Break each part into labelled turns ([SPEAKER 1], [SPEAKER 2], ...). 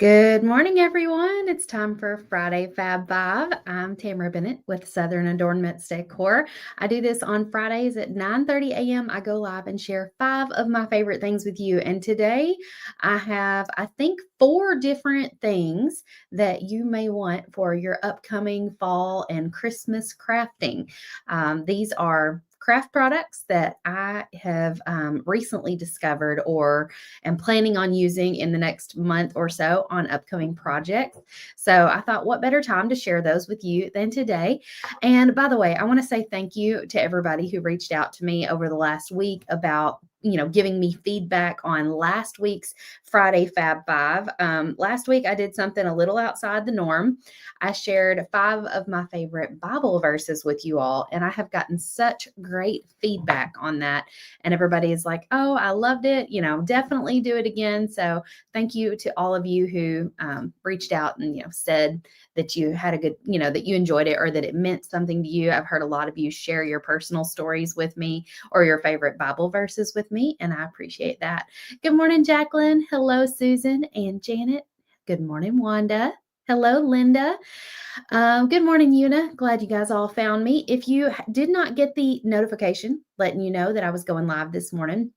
[SPEAKER 1] Good morning, everyone. It's time for Friday Fab Five. I'm Tamara Bennett with Southern Adornments Decor. I do this on Fridays at 9:30 a.m. I go live and share five of my favorite things with you. And today I have, I think, four different things that you may want for your upcoming fall and Christmas crafting. These are craft products that I have recently discovered or am planning on using in the next month or so on upcoming projects. So I thought, what better time to share those with you than today? And by the way, I want to say thank you to everybody who reached out to me over the last week about giving me feedback on last week's Friday Fab Five. Last week, I did something a little outside the norm. I shared five of my favorite Bible verses with you all, and I have gotten such great feedback on that. And everybody is like, oh, I loved it. Definitely do it again. So thank you to all of you who reached out and, said that you had a good, that you enjoyed it or that it meant something to you. I've heard a lot of you share your personal stories with me or your favorite Bible verses with me, and I appreciate that. Good morning, Jacqueline. Hello, Susan and Janet. Good morning, Wanda. Hello, Linda. Good morning, Una. Glad you guys all found me. If you did not get the notification letting you know that I was going live this morning,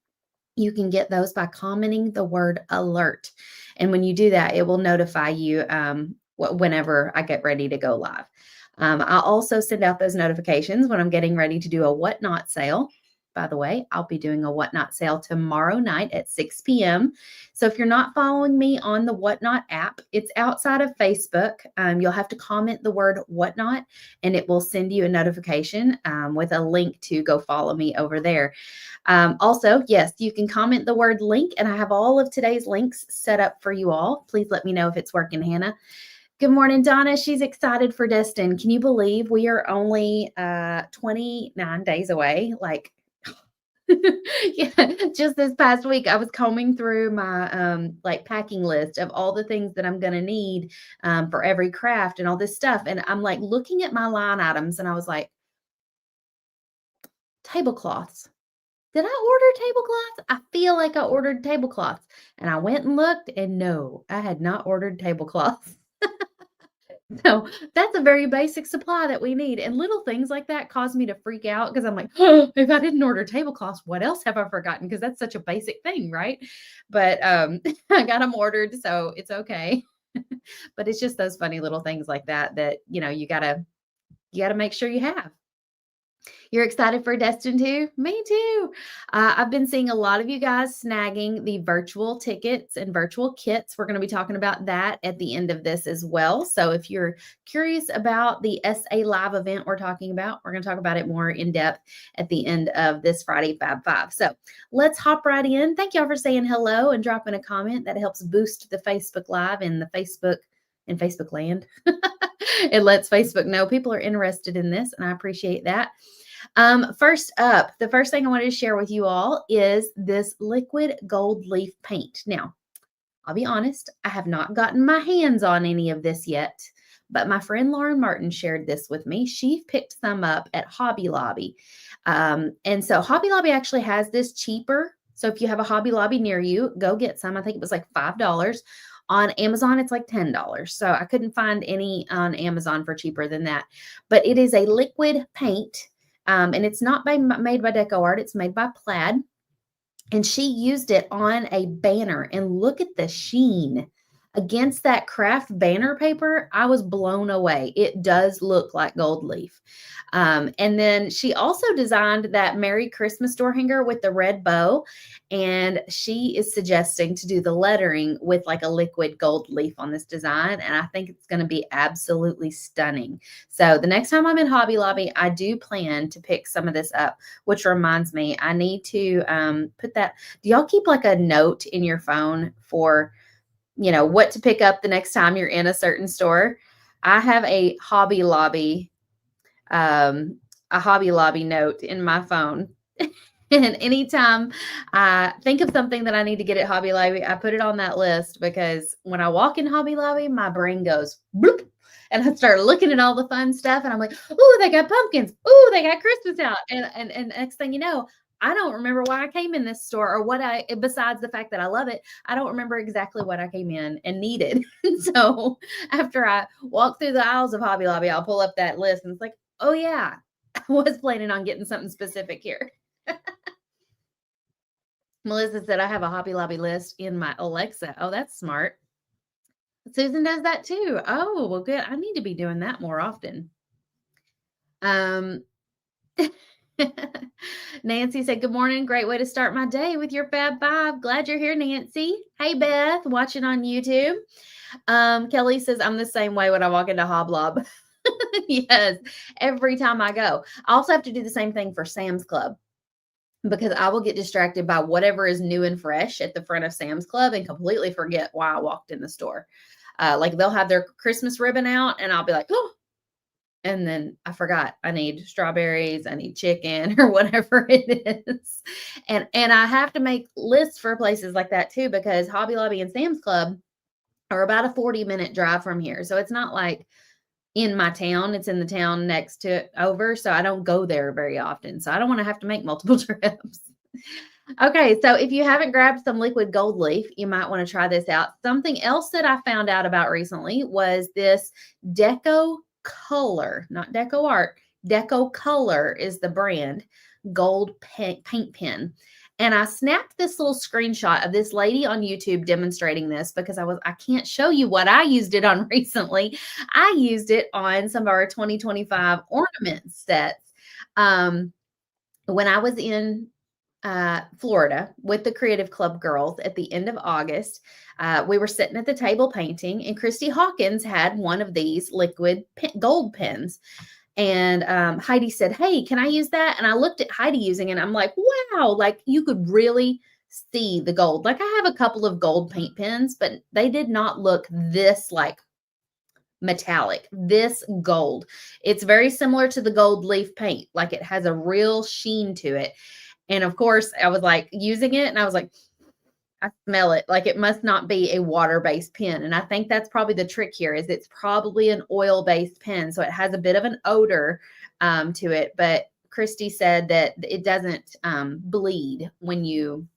[SPEAKER 1] you can get those by commenting the word alert. And when you do that, it will notify you whenever I get ready to go live. I'll also send out those notifications when I'm getting ready to do a Whatnot sale. By the way, I'll be doing a Whatnot sale tomorrow night at 6 p.m. So if you're not following me on the Whatnot app, it's outside of Facebook. You'll have to comment the word Whatnot, and it will send you a notification with a link to go follow me over there. Also, yes, you can comment the word link, and I have all of today's links set up for you all. Please let me know if it's working, Hannah. Good morning, Donna. She's excited for Destin. Can you believe we are only 29 days away? Yeah, just this past week, I was combing through my packing list of all the things that I'm going to need for every craft and all this stuff. And I'm like looking at my line items, and I was like, tablecloths. Did I order tablecloths? I feel like I ordered tablecloths. And I went and looked, and no, I had not ordered tablecloths. So that's a very basic supply that we need. And little things like that cause me to freak out because I'm like, oh, if I didn't order tablecloths, what else have I forgotten? Because that's such a basic thing, right? But I got them ordered, so it's okay. But it's just those funny little things like that you gotta make sure you have. You're excited for Destin too? Me too. I've been seeing a lot of you guys snagging the virtual tickets and virtual kits. We're going to be talking about that at the end of this as well. So if you're curious about the SA Live event we're talking about, we're going to talk about it more in depth at the end of this Friday Fab Five. So let's hop right in. Thank y'all for saying hello and dropping a comment. That helps boost the Facebook Live and the Facebook land. It lets Facebook know people are interested in this, and I appreciate that. First up, the first thing I wanted to share with you all is this liquid gold leaf paint. Now, I'll be honest, I have not gotten my hands on any of this yet, but my friend Lauren Martin shared this with me. She picked some up at Hobby Lobby. And so Hobby Lobby actually has this cheaper. So if you have a Hobby Lobby near you, go get some. I think it was like $5. On Amazon, it's like $10. So I couldn't find any on Amazon for cheaper than that. But it is a liquid paint. And it's not made by Deco Art. It's made by Plaid. And she used it on a banner. And look at the sheen against that craft banner paper. I was blown away. It does look like gold leaf. And then she also designed that Merry Christmas door hanger with the red bow. And she is suggesting to do the lettering with like a liquid gold leaf on this design. And I think it's going to be absolutely stunning. So the next time I'm in Hobby Lobby, I do plan to pick some of this up, which reminds me, I need to put that. Do y'all keep like a note in your phone for, what to pick up the next time you're in a certain store? I have a Hobby Lobby note in my phone. And anytime I think of something that I need to get at Hobby Lobby, I put it on that list because when I walk in Hobby Lobby, my brain goes bloop. And I start looking at all the fun stuff and I'm like, oh, they got pumpkins. Oh, they got Christmas out. And next thing you know, I don't remember why I came in this store or besides the fact that I love it, I don't remember exactly what I came in and needed. So after I walk through the aisles of Hobby Lobby, I'll pull up that list and it's like, oh yeah, I was planning on getting something specific here. Melissa said, I have a Hobby Lobby list in my Alexa. Oh, that's smart. Susan does that too. Oh, well, good. I need to be doing that more often. Nancy said, good morning. Great way to start my day with your Fab Five. Glad you're here, Nancy. Hey, Beth, watching on YouTube. Kelly says, I'm the same way when I walk into Hoblob. Yes, every time I go. I also have to do the same thing for Sam's Club because I will get distracted by whatever is new and fresh at the front of Sam's Club and completely forget why I walked in the store. Like they'll have their Christmas ribbon out and I'll be like, oh, and then I forgot I need strawberries, I need chicken or whatever it is. And I have to make lists for places like that too, because Hobby Lobby and Sam's Club are about a 40-minute drive from here. So it's not like in my town, it's in the town next to over. So I don't go there very often. So I don't want to have to make multiple trips. Okay, so if you haven't grabbed some liquid gold leaf, you might want to try this out. Something else that I found out about recently was this Deco Color, not Deco Art. Deco Color is the brand, gold paint pen. And I snapped this little screenshot of this lady on YouTube demonstrating this because I can't show you what I used it on recently. I used it on some of our 2025 ornament sets. When I was in Florida with the Creative Club girls at the end of August. We were sitting at the table painting, and Christy Hawkins had one of these liquid gold pens. And Heidi said, hey, can I use that? And I looked at Heidi using it, and I'm like, wow, like you could really see the gold. Like I have a couple of gold paint pens, but they did not look this like metallic, this gold. It's very similar to the gold leaf paint. Like it has a real sheen to it. And of course, I was like using it and I was like, I smell it. Like it must not be a water-based pen. And I think that's probably the trick here is it's probably an oil-based pen. So it has a bit of an odor to it. But Christy said that it doesn't bleed when you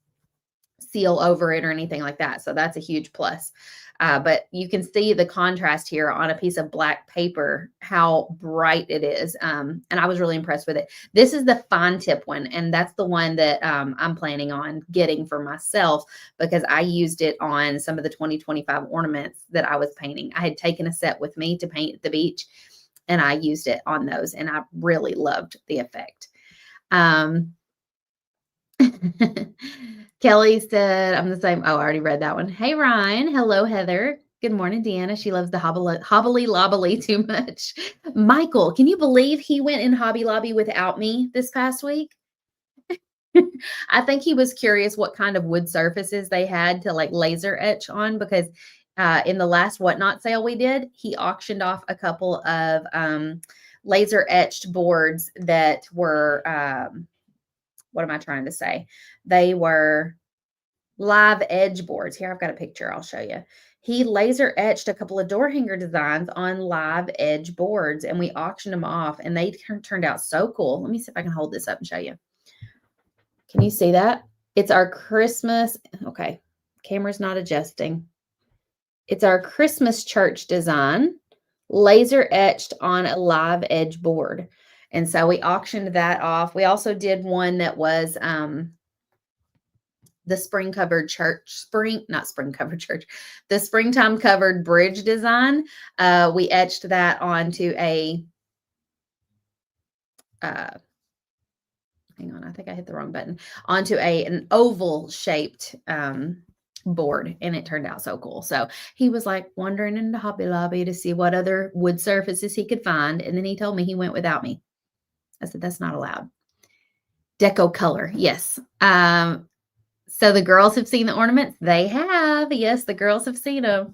[SPEAKER 1] seal over it or anything like that. So that's a huge plus. But you can see the contrast here on a piece of black paper, how bright it is. And I was really impressed with it. This is the fine tip one. And that's the one that I'm planning on getting for myself because I used it on some of the 2025 ornaments that I was painting. I had taken a set with me to paint at the beach and I used it on those and I really loved the effect. Kelly said, I'm the same. Oh, I already read that one. Hey, Ryan. Hello, Heather. Good morning, Deanna. She loves the Hobbly Lobbly too much. Michael, can you believe he went in Hobby Lobby without me this past week? I think he was curious what kind of wood surfaces they had to like laser etch on because in the last Whatnot sale we did, he auctioned off a couple of laser etched boards that were what am I trying to say? They were live edge boards. Here, I've got a picture. I'll show you. He laser etched a couple of door hanger designs on live edge boards and we auctioned them off and they turned out so cool. Let me see if I can hold this up and show you. Can you see that? It's our Christmas. Okay. Camera's not adjusting. It's our Christmas church design, laser etched on a live edge board. And so we auctioned that off. We also did one that was the the springtime covered bridge design. We etched that onto a, hang on, I think I hit the wrong button, onto an oval shaped board and it turned out so cool. So he was like wandering into Hobby Lobby to see what other wood surfaces he could find. And then he told me he went without me. I said, that's not allowed. Deco Color. Yes. So the girls have seen the ornaments. They have. Yes, the girls have seen them.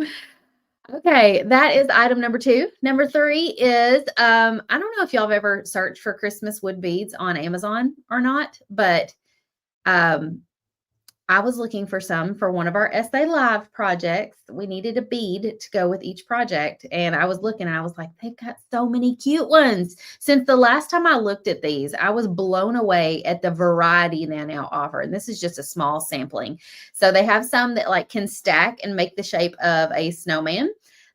[SPEAKER 1] Okay, that is item number 2. Number 3 is, I don't know if y'all have ever searched for Christmas wood beads on Amazon or not, but I I was looking for some for one of our Essay Live projects. We needed a bead to go with each project. And I was looking and I was like, they've got so many cute ones. Since the last time I looked at these, I was blown away at the variety they now offer. And this is just a small sampling. So they have some that like can stack and make the shape of a snowman.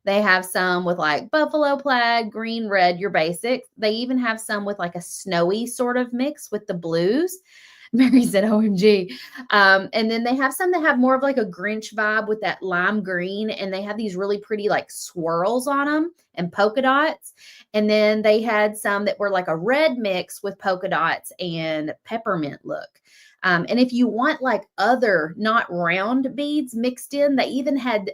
[SPEAKER 1] They have some with like buffalo plaid, green, red, your basics. They even have some with like a snowy sort of mix with the blues. Mary said, OMG. And then they have some that have more of like a Grinch vibe with that lime green. And they have these really pretty like swirls on them and polka dots. And then they had some that were like a red mix with polka dots and peppermint look. And if you want like other not round beads mixed in, they even had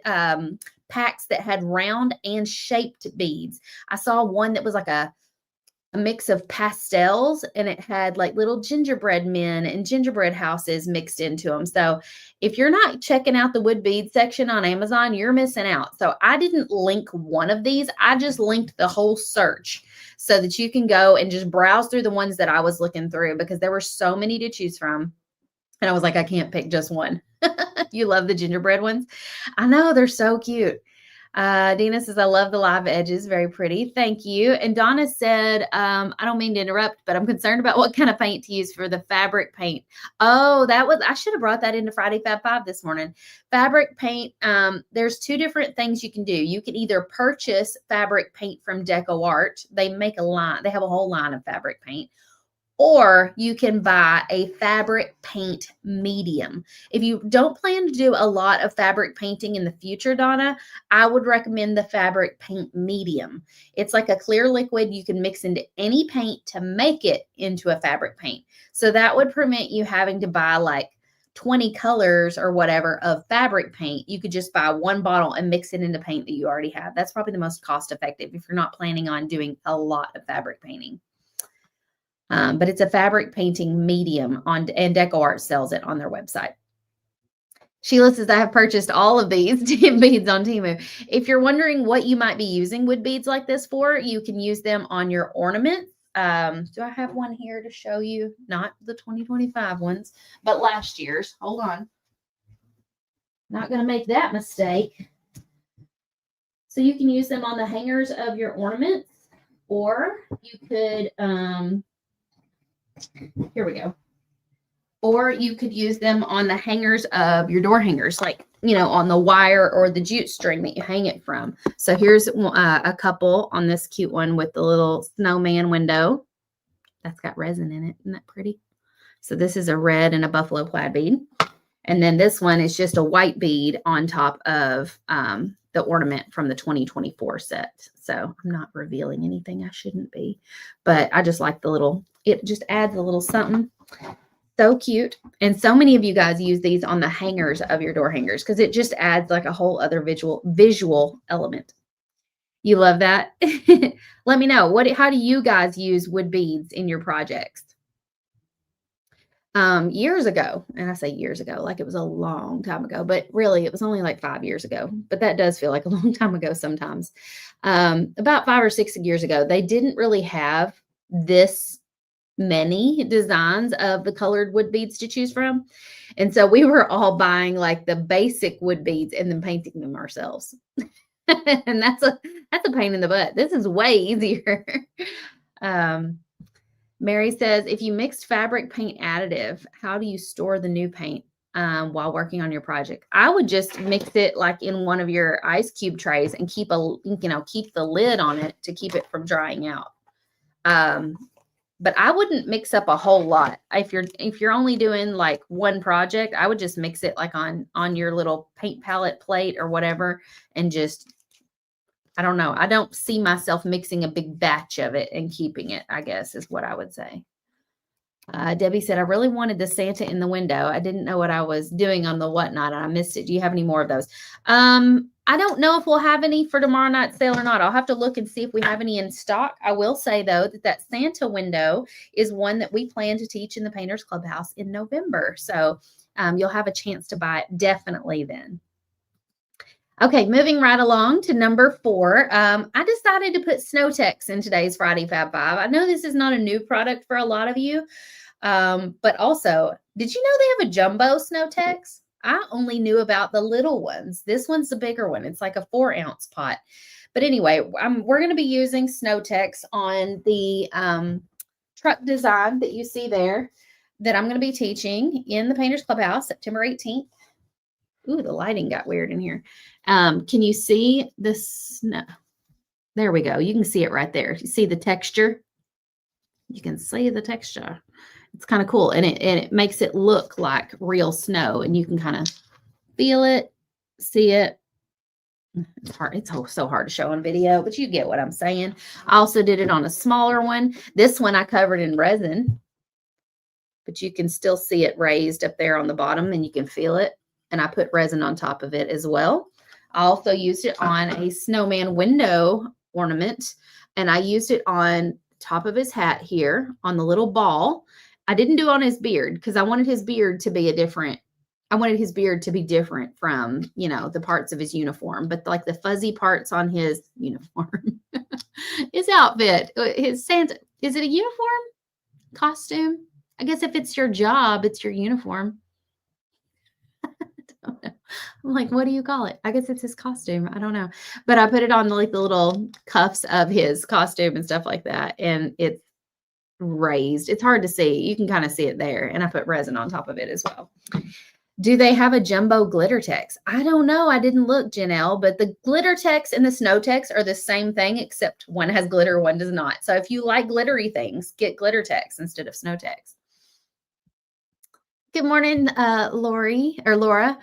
[SPEAKER 1] packs that had round and shaped beads. I saw one that was like a mix of pastels, and it had like little gingerbread men and gingerbread houses mixed into them. So if you're not checking out the wood bead section on Amazon, you're missing out. So I didn't link one of these. I just linked the whole search so that you can go and just browse through the ones that I was looking through, because there were so many to choose from. And I was like, I can't pick just one. You love the gingerbread ones? I know, they're so cute. Dina says, I love the live edges. Very pretty. Thank you. And Donna said, I don't mean to interrupt, but I'm concerned about what kind of paint to use for the fabric paint. Oh, I should have brought that into Friday Fab 5 this morning. Fabric paint. There's two different things you can do. You can either purchase fabric paint from Deco Art. They make a line. They have a whole line of fabric paint. Or you can buy a fabric paint medium. If you don't plan to do a lot of fabric painting in the future, Donna, I would recommend the fabric paint medium. It's like a clear liquid you can mix into any paint to make it into a fabric paint. So that would prevent you having to buy like 20 colors or whatever of fabric paint. You could just buy one bottle and mix it into paint that you already have. That's probably the most cost effective if you're not planning on doing a lot of fabric painting. But it's a fabric painting medium and Deco Art sells it on their website. Sheila says, I have purchased all of these beads on Temu. If you're wondering what you might be using wood beads like this for, you can use them on your ornaments. Do I have one here to show you? Not the 2025 ones, but last year's. Hold on. Not going to make that mistake. So you can use them on the hangers of your ornaments, or you could, here we go. Or you could use them on the hangers of your door hangers, like, you know, on the wire or the jute string that you hang it from. So here's a couple on this cute one with the little snowman window. That's got resin in it. Isn't that pretty? So this is a red and a buffalo plaid bead. And then this one is just a white bead on top of the ornament from the 2024 set. So I'm not revealing anything I shouldn't be, but I just like the little, it just adds a little something. So cute. And so many of you guys use these on the hangers of your door hangers because it just adds like a whole other visual element. You love that? Let me know. How do you guys use wood beads in your projects? Years ago, and I say years ago, like it was a long time ago, but really it was only like 5 years ago, but that does feel like a long time ago sometimes. About 5 or 6 years ago, they didn't really have this many designs of the colored wood beads to choose from. And so we were all buying like the basic wood beads and then painting them ourselves. And that's a pain in the butt. This is way easier. Mary says, if you mixed fabric paint additive, how do you store the new paint while working on your project? I would just mix it like in one of your ice cube trays and keep the lid on it to keep it from drying out. But I wouldn't mix up a whole lot. If you're only doing like one project, I would just mix it like on your little paint palette plate or whatever, and just, I don't know. I don't see myself mixing a big batch of it and keeping it, I guess is what I would say. Debbie said, I really wanted the Santa in the window. I didn't know what I was doing on the whatnot, and I missed it. Do you have any more of those? I don't know if we'll have any for tomorrow night's sale or not. I'll have to look and see if we have any in stock. I will say, though, that Santa window is one that we plan to teach in the Painters Clubhouse in November. So you'll have a chance to buy it definitely then. Okay, moving right along to number 4. I decided to put Snow-Tex in today's Friday Fab 5. I know this is not a new product for a lot of you, But also, did you know they have a jumbo Snow-Tex? I only knew about the little ones. This one's the bigger one. It's like a 4-ounce pot. But anyway, we're going to be using Snow-Tex on the truck design that you see there that I'm going to be teaching in the Painters Clubhouse September 18th. Ooh, the lighting got weird in here. Can you see the snow? There we go. You can see it right there. You see the texture? You can see the texture. It's kind of cool. And it makes it look like real snow. And you can kind of feel it, see it. It's hard. It's so hard to show on video, but you get what I'm saying. I also did it on a smaller one. This one I covered in resin, but you can still see it raised up there on the bottom and you can feel it. And I put resin on top of it as well. I also used it on a snowman window ornament, and I used it on top of his hat here on the little ball. I didn't do on his beard because I wanted his beard to be different from, you know, the parts of his uniform, but like the fuzzy parts on his uniform, his outfit, his Santa, is it a uniform costume? I guess if it's your job, it's your uniform. I'm like, what do you call it? I guess it's his costume. I don't know. But I put it on like the little cuffs of his costume and stuff like that. And it's raised. It's hard to see. You can kind of see it there. And I put resin on top of it as well. Do they have a jumbo Glittertex? I don't know. I didn't look, Janelle, but the Glittertex and the Snow-Tex are the same thing, except one has glitter, one does not. So if you like glittery things, get Glittertex instead of Snow-Tex. Good morning, Laura.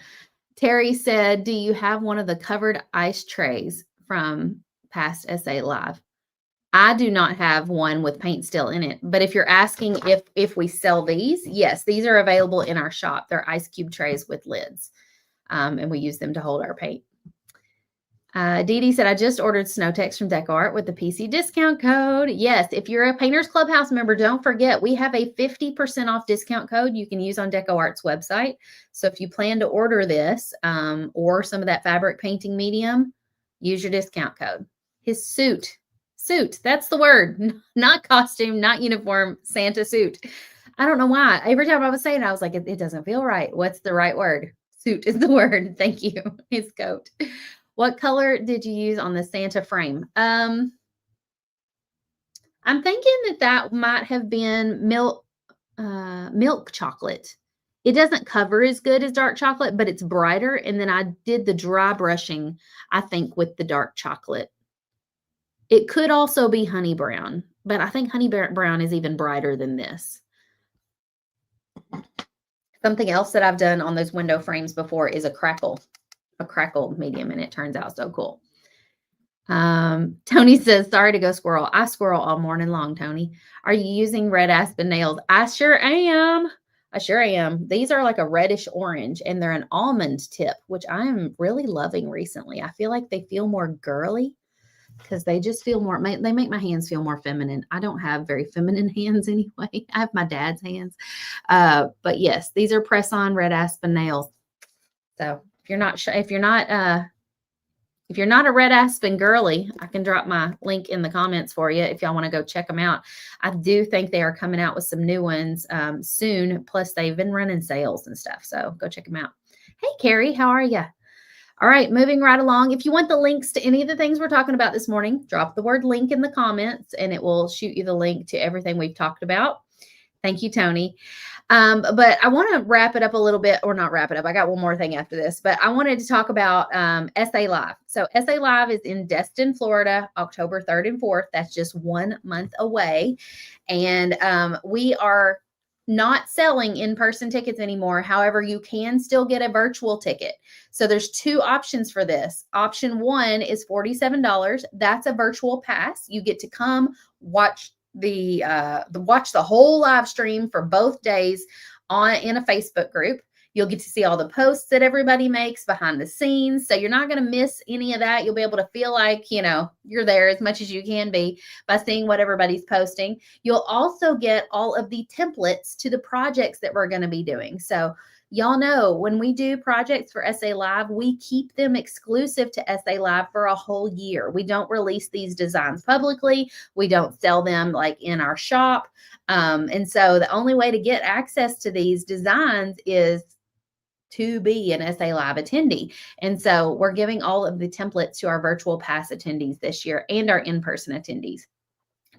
[SPEAKER 1] Terry said, do you have one of the covered ice trays from past SA Live? I do not have one with paint still in it, but if you're asking if we sell these, yes, these are available in our shop. They're ice cube trays with lids, and we use them to hold our paint. Dee Dee said, I just ordered Snow-Tex from DecoArt with the PC discount code. Yes, if you're a Painters Clubhouse member, don't forget, we have a 50% off discount code you can use on DecoArt's website. So if you plan to order this or some of that fabric painting medium, use your discount code. His suit, that's the word, not costume, not uniform, Santa suit. I don't know why. Every time I was saying it, I was like, it doesn't feel right. What's the right word? Suit is the word. Thank you. His coat. What color did you use on the Santa frame? I'm thinking that might have been milk chocolate. It doesn't cover as good as dark chocolate, but it's brighter. And then I did the dry brushing, I think, with the dark chocolate. It could also be honey brown, but I think honey brown is even brighter than this. Something else that I've done on those window frames before is a crackle medium, and it turns out so cool. Tony says, sorry to go squirrel. I squirrel all morning long, Tony. Are you using red aspen nails? I sure am. These are like a reddish orange, and they're an almond tip, which I am really loving recently. I feel like they feel more girly because they just feel more, they make my hands feel more feminine. I don't have very feminine hands anyway. I have my dad's hands. But yes, these are press-on red aspen nails. So if you're not a red aspen girly, I can drop my link in the comments for you if y'all want to go check them out. I do think they are coming out with some new ones soon. Plus, they've been running sales and stuff. So go check them out. Hey, Carrie, how are you? All right, moving right along. If you want the links to any of the things we're talking about this morning, drop the word link in the comments, and it will shoot you the link to everything we've talked about. Thank you, Tony. But I want to wrap it up a little bit, or not wrap it up. I got one more thing after this, but I wanted to talk about SA Live. So SA Live is in Destin, Florida, October 3rd and 4th. That's just 1 month away. And we are not selling in-person tickets anymore. However, you can still get a virtual ticket. So there's two options for this. Option one is $47. That's a virtual pass. You get to come watch the whole live stream for both days in a Facebook group. You'll get to see all the posts that everybody makes behind the scenes. So you're not going to miss any of that. You'll be able to feel like, you're there as much as you can be by seeing what everybody's posting. You'll also get all of the templates to the projects that we're going to be doing. So Y'all know when we do projects for SA Live, we keep them exclusive to SA Live for a whole year. We don't release these designs publicly. We don't sell them like in our shop. And so the only way to get access to these designs is to be an SA Live attendee. And so we're giving all of the templates to our virtual pass attendees this year and our in-person attendees.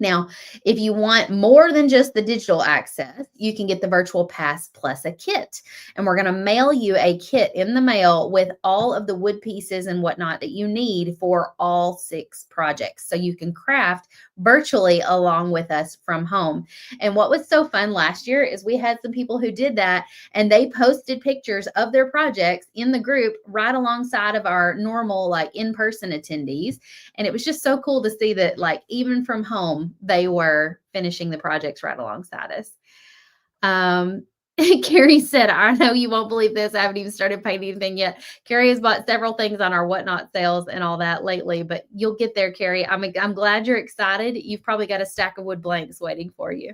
[SPEAKER 1] Now, if you want more than just the digital access, you can get the virtual pass plus a kit. And we're going to mail you a kit in the mail with all of the wood pieces and whatnot that you need for all 6 projects. So you can craft virtually along with us from home. And what was so fun last year is we had some people who did that, and they posted pictures of their projects in the group right alongside of our normal like in-person attendees. And it was just so cool to see that, like, even from home, they were finishing the projects right alongside us. Carrie said, I know you won't believe this. I haven't even started painting anything yet. Carrie has bought several things on our whatnot sales and all that lately, but you'll get there, Carrie. I'm glad you're excited. You've probably got a stack of wood blanks waiting for you.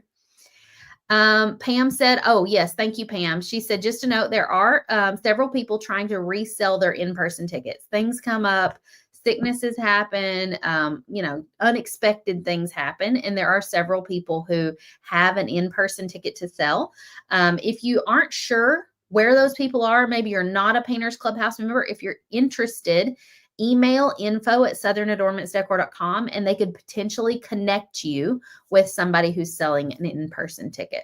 [SPEAKER 1] Pam said, oh, yes, thank you, Pam. She said, just a note, there are several people trying to resell their in-person tickets. Things come up, sicknesses happen, unexpected things happen. And there are several people who have an in-person ticket to sell. If you aren't sure where those people are, maybe you're not a Painters Clubhouse member, if you're interested, email info@southernadornamentsdecor.com and they could potentially connect you with somebody who's selling an in-person ticket.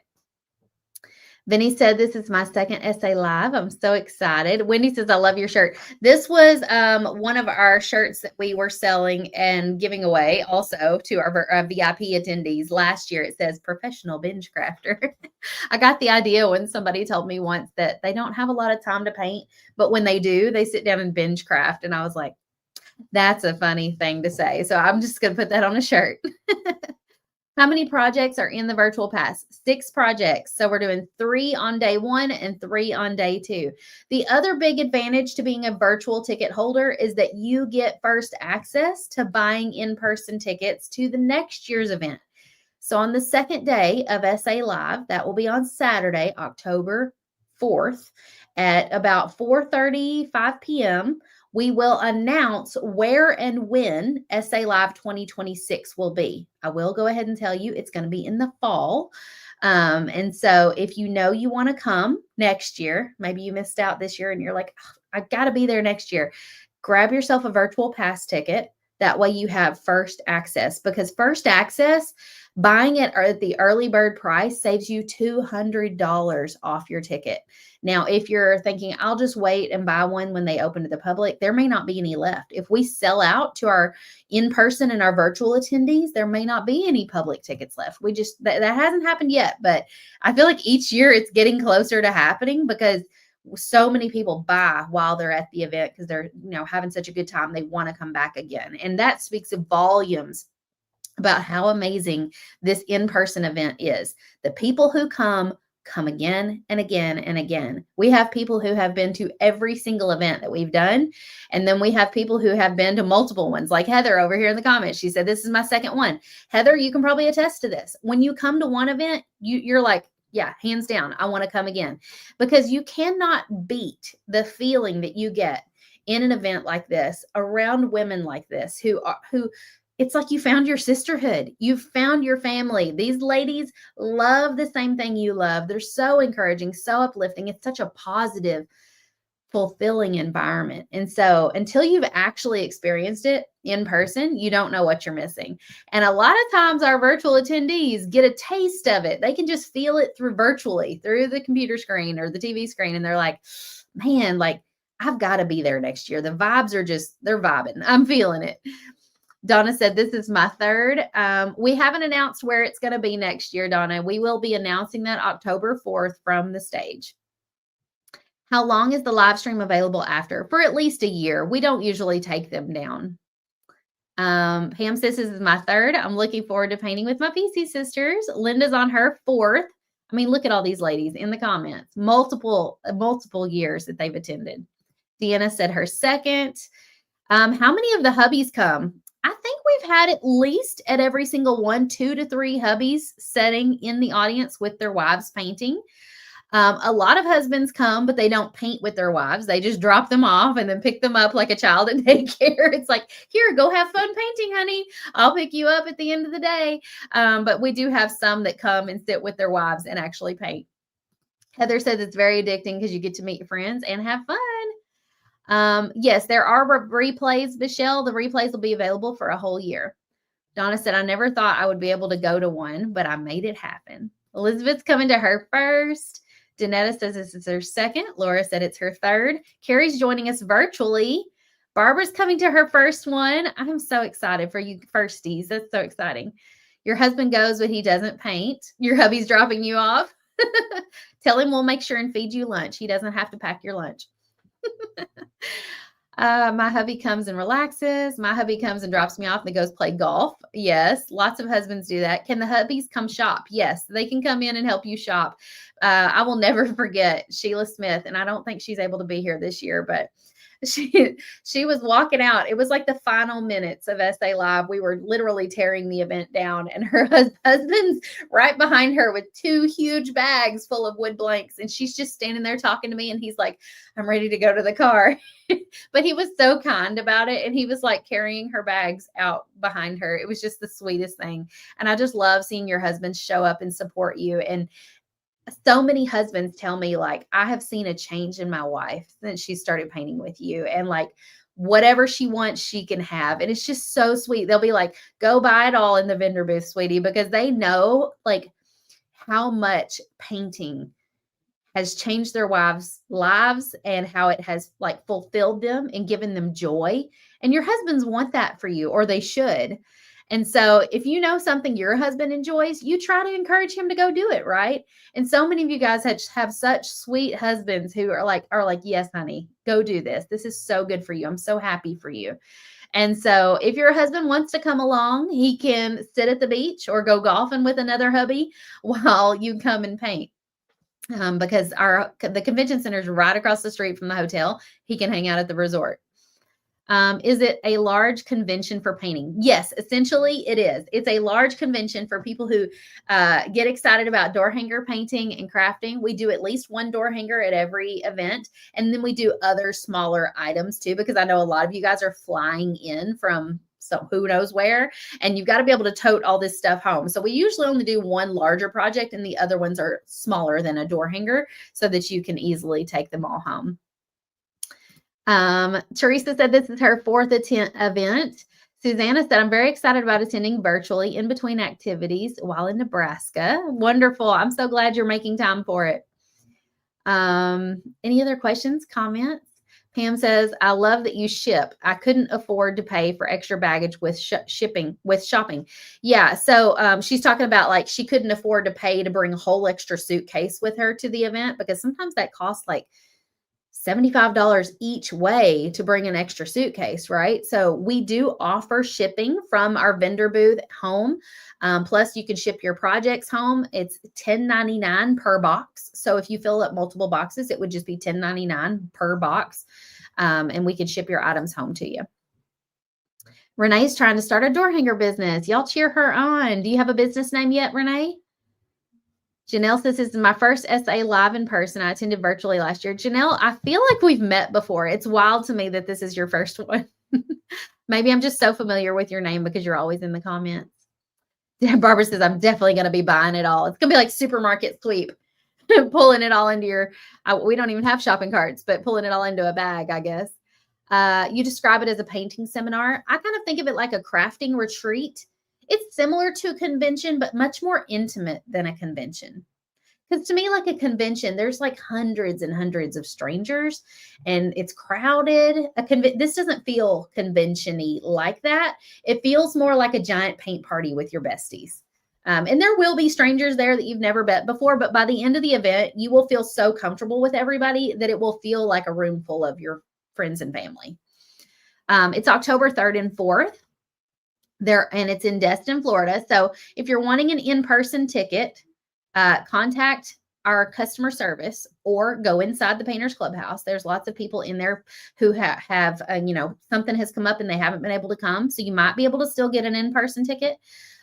[SPEAKER 1] Vinny said, this is my second SA Live. I'm so excited. Wendy says, I love your shirt. This was one of our shirts that we were selling and giving away also to our VIP attendees last year. It says professional binge crafter. I got the idea when somebody told me once that they don't have a lot of time to paint, but when they do, they sit down and binge craft. And I was like, that's a funny thing to say. So I'm just going to put that on a shirt. How many projects are in the virtual pass? 6 projects. So we're doing 3 on day 1 and 3 on day 2. The other big advantage to being a virtual ticket holder is that you get first access to buying in-person tickets to the next year's event. So on the second day of SA Live, that will be on Saturday, October 4th at about 4:30, 5 p.m., we will announce where and when SA Live 2026 will be. I will go ahead and tell you it's going to be in the fall. And so if you know you want to come next year, maybe you missed out this year and you're like, oh, I got to be there next year, grab yourself a virtual pass ticket. That way you have first access, because first access, buying it at the early bird price saves you $200 off your ticket. Now, if you're thinking, I'll just wait and buy one when they open to the public, there may not be any left. If we sell out to our in-person and our virtual attendees, there may not be any public tickets left. We just, that hasn't happened yet, but I feel like each year it's getting closer to happening because so many people buy while they're at the event because they're, having such a good time. They want to come back again. And that speaks volumes about how amazing this in-person event is. The people who come again and again and again. We have people who have been to every single event that we've done. And then we have people who have been to multiple ones, like Heather over here in the comments. She said, this is my second one. Heather, you can probably attest to this. When you come to one event, you're like, yeah, hands down, I want to come again, because you cannot beat the feeling that you get in an event like this around women like this who it's like you found your sisterhood. You've found your family. These ladies love the same thing you love. They're so encouraging, so uplifting. It's such a positive, fulfilling environment. And so until you've actually experienced it in person, you don't know what you're missing. And a lot of times our virtual attendees get a taste of it. They can just feel it through the computer screen or the TV screen. And they're like, man, like I've got to be there next year. The vibes are they're vibing. I'm feeling it. Donna said, this is my third. We haven't announced where it's going to be next year, Donna. We will be announcing that October 4th from the stage. How long is the live stream available after? For at least a year. We don't usually take them down. Pam says, this is my third. I'm looking forward to painting with my PC sisters. Linda's on her 4th. I mean, look at all these ladies in the comments. Multiple years that they've attended. Deanna said her 2nd. How many of the hubbies come? I think we've had at least at every single one, 2 to 3 hubbies sitting in the audience with their wives painting. A lot of husbands come, but they don't paint with their wives. They just drop them off and then pick them up like a child at daycare. It's like, here, go have fun painting, honey. I'll pick you up at the end of the day. But we do have some that come and sit with their wives and actually paint. Heather says it's very addicting because you get to meet your friends and have fun. Yes, there are replays, Michelle. The replays will be available for a whole year. Donna said, I never thought I would be able to go to one, but I made it happen. Elizabeth's coming to her first. Danetta says this is her second. Laura said it's her third. Carrie's joining us virtually. Barbara's coming to her first one. I'm so excited for you firsties. That's so exciting. Your husband goes, but he doesn't paint. Your hubby's dropping you off. Tell him we'll make sure and feed you lunch. He doesn't have to pack your lunch. My hubby comes and relaxes. My hubby comes and drops me off and goes play golf. Yes, lots of husbands do that. Can the hubbies come shop? Yes, they can come in and help you shop. I will never forget Sheila Smith, and I don't think she's able to be here this year, but she was walking out. It was like the final minutes of SA Live. We were literally tearing the event down, and her husband's right behind her with 2 huge bags full of wood blanks, and she's just standing there talking to me, and he's like, I'm ready to go to the car. But he was so kind about it, and he was like carrying her bags out behind her. It was just the sweetest thing. And I just love seeing your husband show up and support you. And so many husbands tell me, like, I have seen a change in my wife since she started painting with you. And like, whatever she wants, she can have. And it's just so sweet. They'll be like, go buy it all in the vendor booth, sweetie, because they know like how much painting has changed their wives' lives and how it has like fulfilled them and given them joy. And your husbands want that for you, or they should. And so if you know something your husband enjoys, you try to encourage him to go do it, right? And so many of you guys have such sweet husbands who are like, yes, honey, go do this. This is so good for you. I'm so happy for you. And so if your husband wants to come along, he can sit at the beach or go golfing with another hubby while you come and paint. Because the convention center is right across the street from the hotel. He can hang out at the resort. Is it a large convention for painting? Yes, essentially it is. It's a large convention for people who get excited about door hanger painting and crafting. We do at least one door hanger at every event. And then we do other smaller items too, because I know a lot of you guys are flying in from so who knows where, and you've got to be able to tote all this stuff home. So we usually only do one larger project, and the other ones are smaller than a door hanger so that you can easily take them all home. Teresa said this is her 4th event. Susanna said, I'm very excited about attending virtually in between activities while in Nebraska. Wonderful. I'm so glad you're making time for it. Any other questions, comments? Pam says, I love that you ship. I couldn't afford to pay for extra baggage with shopping. Yeah. So she's talking about like she couldn't afford to pay to bring a whole extra suitcase with her to the event, because sometimes that costs like $75 each way to bring an extra suitcase, right? So we do offer shipping from our vendor booth home. Plus you can ship your projects home. It's $10.99 per box. So if you fill up multiple boxes, it would just be $10.99 per box. And we can ship your items home to you. Renee's trying to start a door hanger business. Y'all cheer her on. Do you have a business name yet, Renee? Janelle says, this is my first SA Live in person. I attended virtually last year. Janelle, I feel like we've met before. It's wild to me that this is your first one. Maybe I'm just so familiar with your name because you're always in the comments. Barbara says, I'm definitely going to be buying it all. It's going to be like supermarket sweep, pulling it all into your, we don't even have shopping carts, but pulling it all into a bag, I guess. You describe it as a painting seminar. I kind of think of it like a crafting retreat. It's similar to a convention, but much more intimate than a convention. Because to me, like a convention, there's like hundreds and hundreds of strangers and it's crowded. This doesn't feel convention-y like that. It feels more like a giant paint party with your besties. And there will be strangers there that you've never met before, but by the end of the event, you will feel so comfortable with everybody that it will feel like a room full of your friends and family. It's October 3rd and 4th. And it's in Destin, Florida. So if you're wanting an in-person ticket, contact our customer service or go inside the Painters Clubhouse. There's lots of people in there who have something has come up and they haven't been able to come. So you might be able to still get an in-person ticket.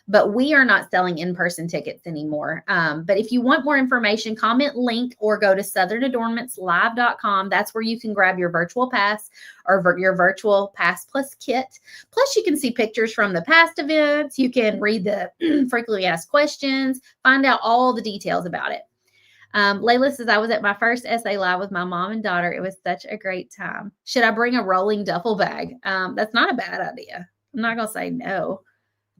[SPEAKER 1] but we are not selling in-person tickets anymore. But if you want more information, comment link or go to southernadornmentslive.com. That's where you can grab your virtual pass or your virtual pass plus kit. Plus, you can see pictures from the past events. You can read the frequently asked questions, find out all the details about it. Layla says, I was at my first essay live with my mom and daughter. It was such a great time. Should I bring a rolling duffel bag? That's not a bad idea. I'm not going to say no.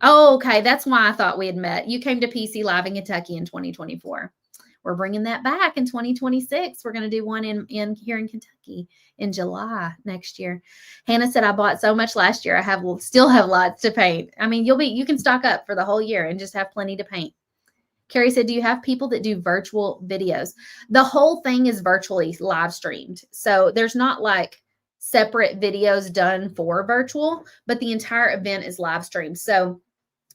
[SPEAKER 1] Oh, okay. That's why I thought we had met. You came to PC Live in Kentucky in 2024. We're bringing that back in 2026. We're going to do one in here in Kentucky in July next year. Hannah said, I bought so much last year. Still have lots to paint. I mean, you can stock up for the whole year and just have plenty to paint. Carrie said, do you have people that do virtual videos? The whole thing is virtually live streamed. So there's not like separate videos done for virtual, but the entire event is live streamed. So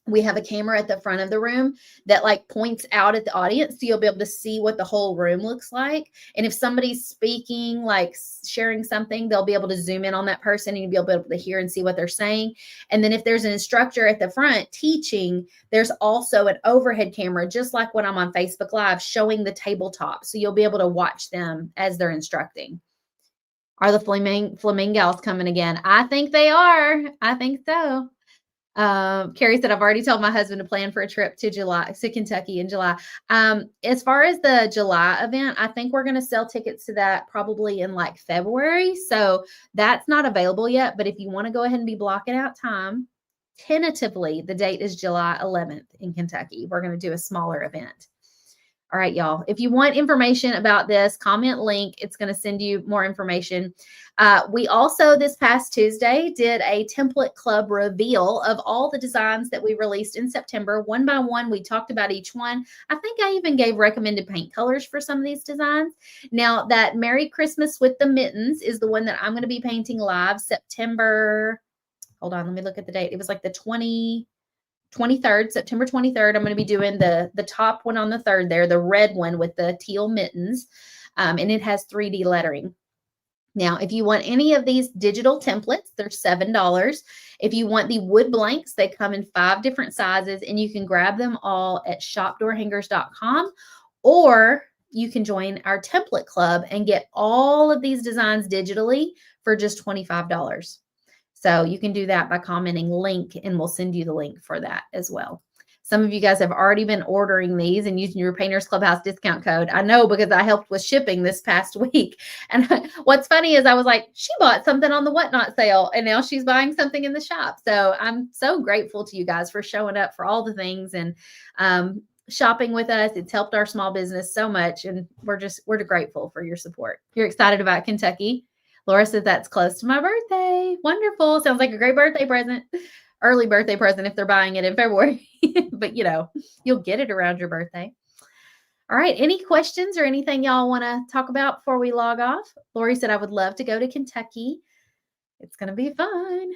[SPEAKER 1] we have a camera at the front of the room that like points out at the audience. So you'll be able to see what the whole room looks like. And if somebody's speaking, like sharing something, they'll be able to zoom in on that person and you'll be able to hear and see what they're saying. And then if there's an instructor at the front teaching, there's also an overhead camera, just like when I'm on Facebook Live, showing the tabletop. So you'll be able to watch them as they're instructing. Are the flamingos coming again? I think they are. I think so. Carrie said, I've already told my husband to plan for a trip to Kentucky in July. As far as the July event, I think we're going to sell tickets to that probably in like February. So that's not available yet. But if you want to go ahead and be blocking out time, tentatively, the date is July 11th in Kentucky. We're going to do a smaller event. All right, y'all. If you want information about this, comment link. It's going to send you more information. We also, this past Tuesday, did a template club reveal of all the designs that we released in September. One by one, we talked about each one. I think I even gave recommended paint colors for some of these designs. Now, that Merry Christmas with the Mittens is the one that I'm going to be painting live September. Hold on, let me look at the date. It was like the 23rd, September 23rd. I'm going to be doing the top one on the 3rd there, the red one with the teal mittens, and it has 3D lettering. Now, if you want any of these digital templates, they're $7. If you want the wood blanks, they come in 5 different sizes, and you can grab them all at shopdoorhangers.com, or you can join our template club and get all of these designs digitally for just $25. So you can do that by commenting link, and we'll send you the link for that as well. Some of you guys have already been ordering these and using your Painters Clubhouse discount code. I know, because I helped with shipping this past week. And what's funny is I was like, she bought something on the Whatnot sale and now she's buying something in the shop. So I'm so grateful to you guys for showing up for all the things and shopping with us. It's helped our small business so much. And we're grateful for your support. You're excited about Kentucky. Laura says that's close to my birthday. Wonderful. Sounds like a great birthday present. Early birthday present if they're buying it in February. But, you'll get it around your birthday. All right. Any questions or anything y'all want to talk about before we log off? Lori said, I would love to go to Kentucky. It's going to be fun.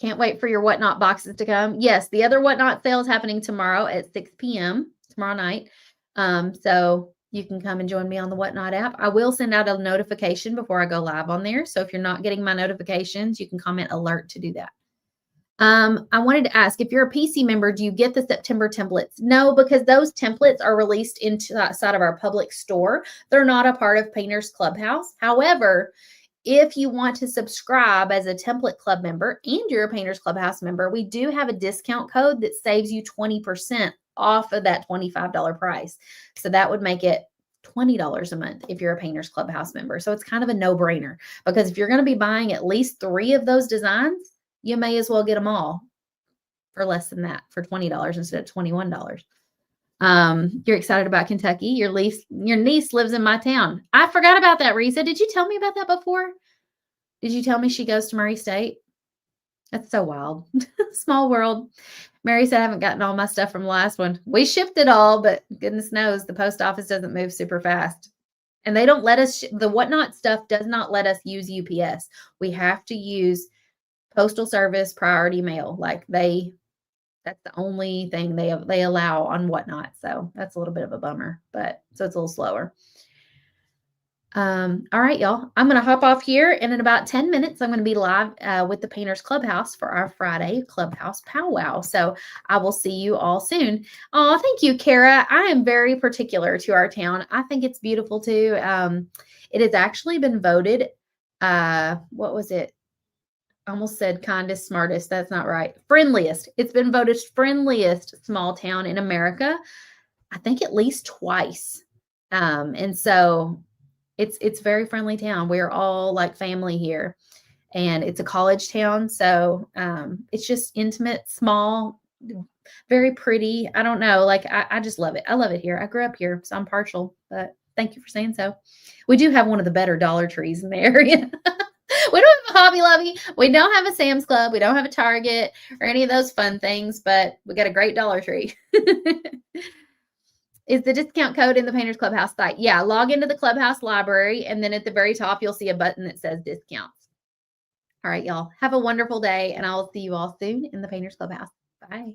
[SPEAKER 1] Can't wait for your Whatnot boxes to come. Yes, the other Whatnot sale is happening tomorrow at 6 p.m. tomorrow night. So you can come and join me on the Whatnot app. I will send out a notification before I go live on there. So if you're not getting my notifications, you can comment alert to do that. I wanted to ask, if you're a PC member, do you get the September templates? No, because those templates are released inside of our public store. They're not a part of Painters Clubhouse. However, if you want to subscribe as a template club member and you're a Painters Clubhouse member, we do have a discount code that saves you 20% off of that $25 price. So that would make it $20 a month if you're a Painters Clubhouse member. So it's kind of a no-brainer, because if you're going to be buying at least 3 of those designs, you may as well get them all for less than that, for $20 instead of $21. You're excited about Kentucky. Your niece lives in my town. I forgot about that, Risa. Did you tell me about that before? Did you tell me she goes to Murray State? That's so wild. Small world. Mary said, I haven't gotten all my stuff from the last one. We shipped it all, but goodness knows the post office doesn't move super fast. And they don't let us, the Whatnot stuff does not let us use UPS. We have to use Postal Service priority mail. That's the only thing they allow on Whatnot. So that's a little bit of a bummer, but so it's a little slower. All right, y'all. I'm gonna hop off here, and in about 10 minutes, I'm gonna be live with the Painters Clubhouse for our Friday Clubhouse powwow. So I will see you all soon. Oh, thank you, Kara. I am very particular to our town. I think it's beautiful too. It has actually been voted. What was it? I almost said kindest, smartest. That's not right. Friendliest. It's been voted friendliest small town in America. I think at least twice. And so it's very friendly town. We're all like family here, and it's a college town, so it's just intimate, small, very pretty. I don't know, like I just love it. I love it here. I grew up here, so I'm partial. But thank you for saying so. We do have one of the better Dollar Trees in the area. We don't have a Hobby Lobby. We don't have a Sam's Club. We don't have a Target or any of those fun things, but we got a great Dollar Tree. Is the discount code in the Painters Clubhouse site? Yeah, log into the Clubhouse library, and then at the very top, you'll see a button that says discounts. All right, y'all. Have a wonderful day, and I'll see you all soon in the Painters Clubhouse. Bye.